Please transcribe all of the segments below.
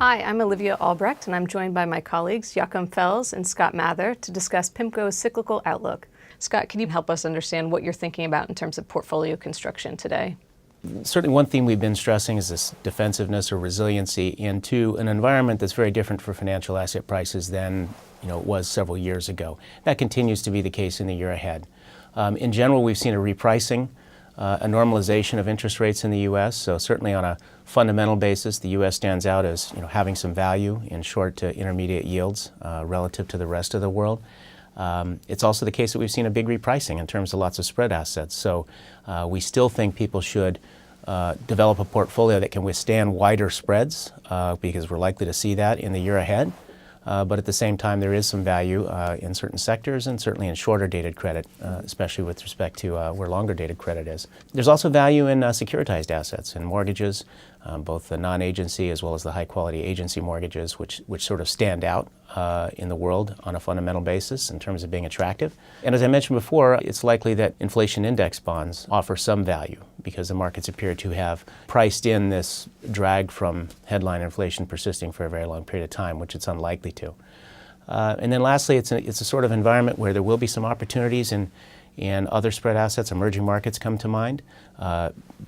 Hi, I'm Olivia Albrecht, and I'm joined by my colleagues Joachim Fels and Scott Mather to discuss PIMCO's cyclical outlook. Scott, can you help us understand what you're thinking about in terms of portfolio construction today? Certainly one theme we've been stressing is this defensiveness or resiliency into an environment that's very different for financial asset prices than it was several years ago. That continues to be the case in the year ahead. In general, we've seen a repricing, a normalization of interest rates in the U.S. So certainly on a fundamental basis, the U.S. stands out as having some value in short to intermediate yields relative to the rest of the world. It's also the case that we've seen a big repricing in terms of lots of spread assets. So we still think people should develop a portfolio that can withstand wider spreads because we're likely to see that in the year ahead. But at the same time, there is some value in certain sectors and certainly in shorter dated credit, especially with respect to where longer dated credit is. There's also value in securitized assets and mortgages, both the non-agency as well as the high-quality agency mortgages, which sort of stand out in the world on a fundamental basis in terms of being attractive. And as I mentioned before, it's likely that inflation index bonds offer some value because the markets appear to have priced in this drag from headline inflation persisting for a very long period of time, which it's unlikely to. And then lastly, it's a sort of environment where there will be some opportunities and other spread assets. Emerging markets come to mind.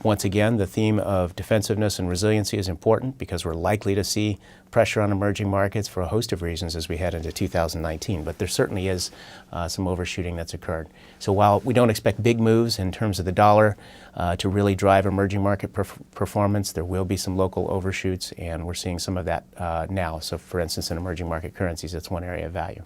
Once again, the theme of defensiveness and resiliency is important because we're likely to see pressure on emerging markets for a host of reasons as we head into 2019. But there certainly is some overshooting that's occurred. So while we don't expect big moves in terms of the dollar to really drive emerging market performance, there will be some local overshoots, and we're seeing some of that now. So for instance, in emerging market currencies, that's one area of value.